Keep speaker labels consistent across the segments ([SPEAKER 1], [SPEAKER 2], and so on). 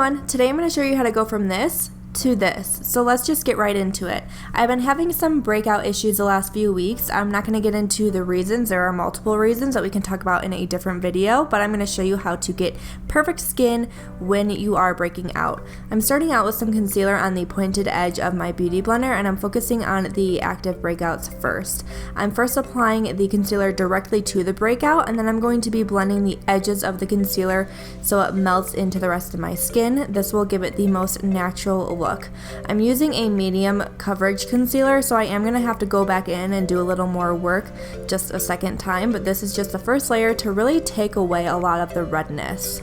[SPEAKER 1] everyone, today I'm going to show you how to go from this to this. So let's just get right into it. I've been having some breakout issues the last few weeks. I'm not going to get into the reasons. There are multiple reasons that we can talk about in a different video, but I'm going to show you how to get perfect skin when you are breaking out. I'm starting out with some concealer on the pointed edge of my beauty blender, and I'm focusing on the active breakouts first. I'm first applying the concealer directly to the breakout, and then I'm going to be blending the edges of the concealer so it melts into the rest of my skin. This will give it the most natural look. I'm using a medium coverage concealer, so I am going to have to go back in and do a little more work just a second time, but this is just the first layer to really take away a lot of the redness.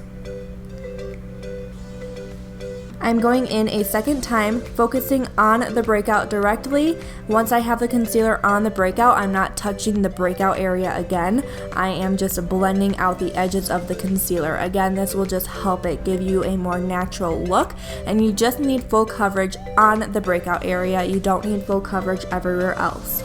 [SPEAKER 1] I'm going in a second time, focusing on the breakout directly. Once I have the concealer on the breakout, I'm not touching the breakout area again. I am just blending out the edges of the concealer. Again, this will just help it give you a more natural look, and you just need full coverage on the breakout area. You don't need full coverage everywhere else.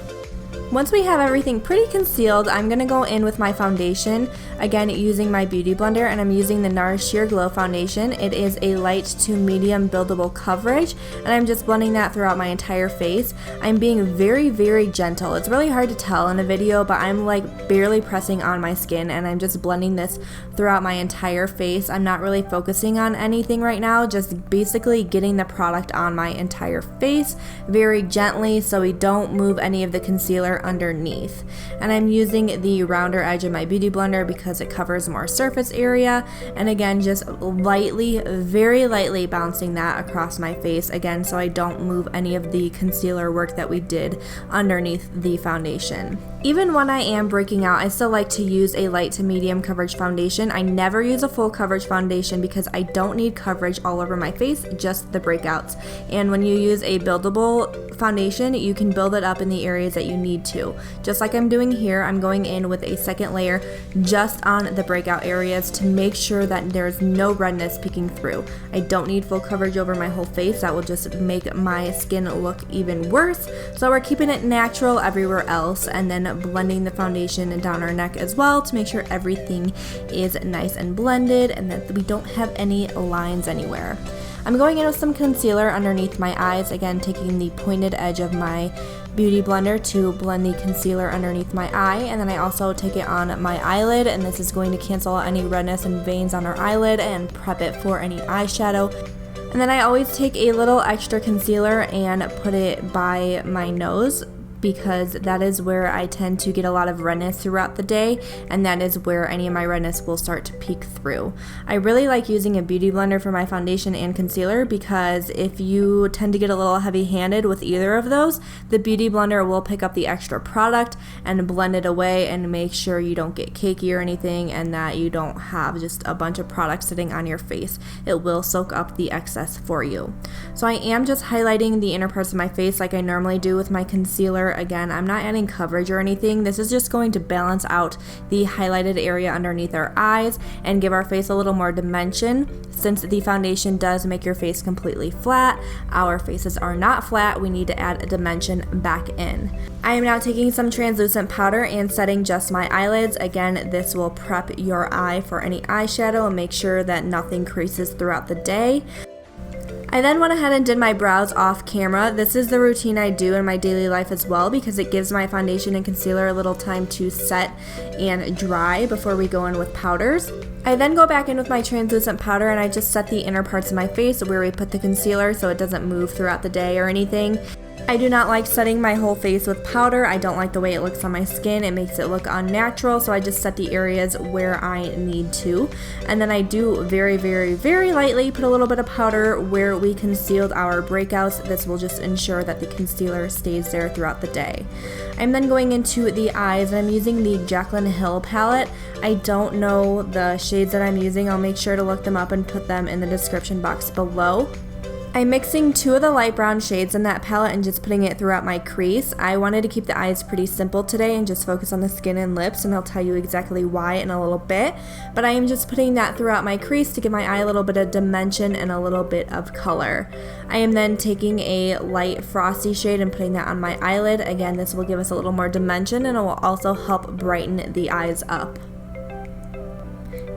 [SPEAKER 1] Once we have everything pretty concealed, I'm going to go in with my foundation, again using my beauty blender, and I'm using the Nars Sheer Glow foundation. It is a light to medium buildable coverage, and I'm just blending that throughout my entire face. I'm being very gentle. It's really hard to tell in a video, but I'm like barely pressing on my skin, and I'm just blending this throughout my entire face. I'm not really focusing on anything right now, just basically getting the product on my entire face very gently so we don't move any of the concealer underneath. And I'm using the rounder edge of my beauty blender because it covers more surface area, and again just lightly, very lightly bouncing that across my face again so I don't move any of the concealer work that we did underneath the foundation. Even when I am breaking out, I still like to use a light to medium coverage foundation. I never use a full coverage foundation because I don't need coverage all over my face, just the breakouts. And when you use a buildable foundation, you can build it up in the areas that you need to. Just like I'm doing here, I'm going in with a second layer just on the breakout areas to make sure that there's no redness peeking through. I don't need full coverage over my whole face. That will just make my skin look even worse. So we're keeping it natural everywhere else, and then blending the foundation down our neck as well to make sure everything is nice and blended and that we don't have any lines anywhere. I'm going in with some concealer underneath my eyes, again taking the pointed edge of my beauty blender to blend the concealer underneath my eye, and then I also take it on my eyelid, and this is going to cancel out any redness and veins on our eyelid and prep it for any eyeshadow. And then I always take a little extra concealer and put it by my nose, because that is where I tend to get a lot of redness throughout the day, and that is where any of my redness will start to peek through. I really like using a beauty blender for my foundation and concealer because if you tend to get a little heavy-handed with either of those, the beauty blender will pick up the extra product and blend it away and make sure you don't get cakey or anything, and that you don't have just a bunch of product sitting on your face. It will soak up the excess for you. So I am just highlighting the inner parts of my face like I normally do with my concealer. Again, I'm not adding coverage or anything. This is just going to balance out the highlighted area underneath our eyes and give our face a little more dimension. Since the foundation does make your face completely flat, our faces are not flat. We need to add a dimension back in. I am now taking some translucent powder and setting just my eyelids. Again, this will prep your eye for any eyeshadow and make sure that nothing creases throughout the day. I then went ahead and did my brows off camera. This is the routine I do in my daily life as well because it gives my foundation and concealer a little time to set and dry before we go in with powders. I then go back in with my translucent powder and I just set the inner parts of my face where we put the concealer so it doesn't move throughout the day or anything. I do not like setting my whole face with powder. I don't like the way it looks on my skin. It makes it look unnatural, so I just set the areas where I need to. And then I do very lightly put a little bit of powder where we concealed our breakouts. This will just ensure that the concealer stays there throughout the day. I'm then going into the eyes, and I'm using the Jacyln Hill palette. I don't know the shades that I'm using. I'll make sure to look them up and put them in the description box below. I'm mixing two of the light brown shades in that palette and just putting it throughout my crease. I wanted to keep the eyes pretty simple today and just focus on the skin and lips, and I'll tell you exactly why in a little bit. But I am just putting that throughout my crease to give my eye a little bit of dimension and a little bit of color. I am then taking a light frosty shade and putting that on my eyelid. Again, this will give us a little more dimension and it will also help brighten the eyes up.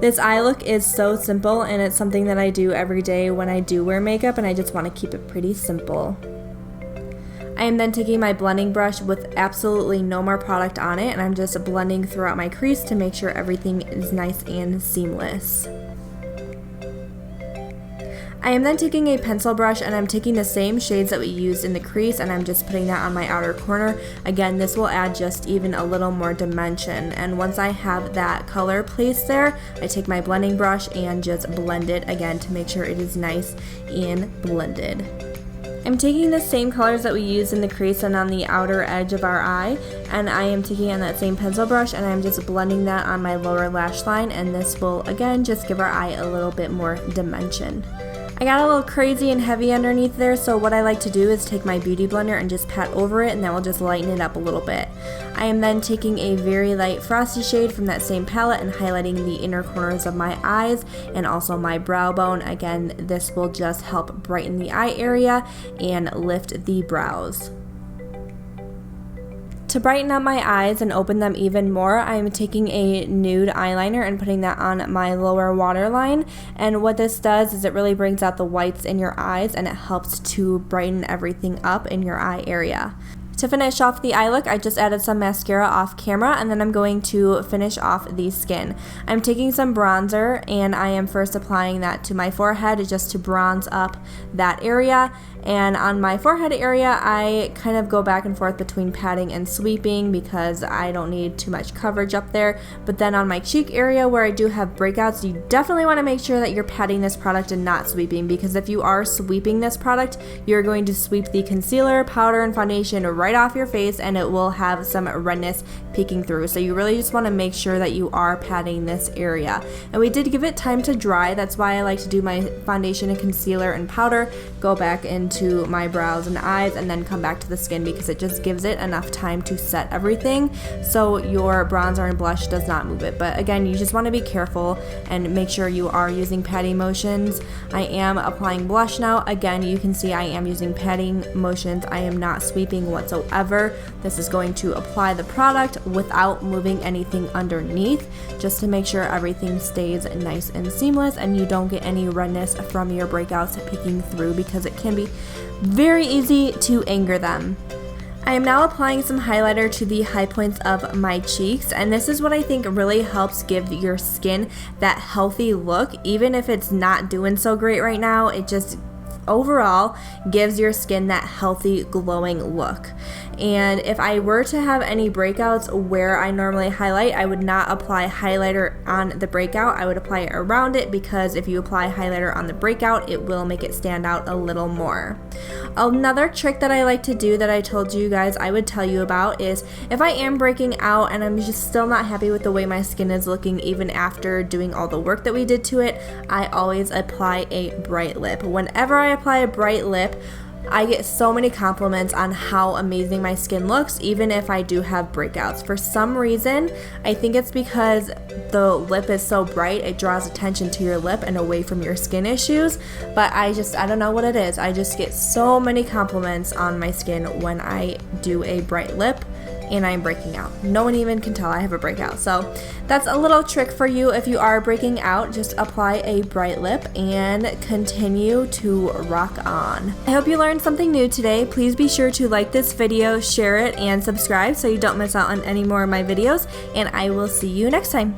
[SPEAKER 1] This eye look is so simple, and it's something that I do every day when I do wear makeup, and I just want to keep it pretty simple. I am then taking my blending brush with absolutely no more product on it, and I'm just blending throughout my crease to make sure everything is nice and seamless. I am then taking a pencil brush, and I'm taking the same shades that we used in the crease, and I'm just putting that on my outer corner. Again, this will add just even a little more dimension, and once I have that color placed there, I take my blending brush and just blend it again to make sure it is nice and blended. I'm taking the same colors that we used in the crease and on the outer edge of our eye, and I am taking on that same pencil brush, and I'm just blending that on my lower lash line, and this will again just give our eye a little bit more dimension. I got a little crazy and heavy underneath there, so what I like to do is take my beauty blender and just pat over it, and that will just lighten it up a little bit. I am then taking a very light frosty shade from that same palette and highlighting the inner corners of my eyes and also my brow bone. Again, this will just help brighten the eye area and lift the brows. To brighten up my eyes and open them even more, I'm taking a nude eyeliner and putting that on my lower waterline, and what this does is it really brings out the whites in your eyes, and it helps to brighten everything up in your eye area. To finish off the eye look, I just added some mascara off camera, and then I'm going to finish off the skin. I'm taking some bronzer, and I am first applying that to my forehead just to bronze up that area. And on my forehead area, I kind of go back and forth between patting and sweeping because I don't need too much coverage up there. But then on my cheek area where I do have breakouts, you definitely want to make sure that you're patting this product and not sweeping, because if you are sweeping this product, you're going to sweep the concealer, powder, and foundation right off your face, and it will have some redness peeking through. So you really just want to make sure that you are patting this area. And we did give it time to dry. That's why I like to do my foundation and concealer and powder, go back into my brows and eyes, and then come back to the skin, because it just gives it enough time to set everything so your bronzer and blush does not move it. But again, you just want to be careful and make sure you are using patting motions. I am applying blush now. Again, you can see I am using patting motions. I am not sweeping whatsoever. This is going to apply the product without moving anything underneath, just to make sure everything stays nice and seamless and you don't get any redness from your breakouts peeking through, because it can be very easy to anger them. I am now applying some highlighter to the high points of my cheeks, and this is what I think really helps give your skin that healthy look. Even if it's not doing so great right now, it just overall gives your skin that healthy, glowing look. And if I were to have any breakouts where I normally highlight, I would not apply highlighter on the breakout. I would apply it around it, because if you apply highlighter on the breakout, it will make it stand out a little more. Another trick that I like to do that I told you guys I would tell you about is if I am breaking out and I'm just still not happy with the way my skin is looking even after doing all the work that we did to it, I always apply a bright lip. Whenever I apply a bright lip, I get so many compliments on how amazing my skin looks, even if I do have breakouts. For some reason, I think it's because the lip is so bright, it draws attention to your lip and away from your skin issues. But I don't know what it is. I just get so many compliments on my skin when I do a bright lip and I'm breaking out. No one even can tell I have a breakout. So that's a little trick for you. If you are breaking out, just apply a bright lip and continue to rock on. I hope you learned something new today. Please be sure to like this video, share it, and subscribe so you don't miss out on any more of my videos, and I will see you next time.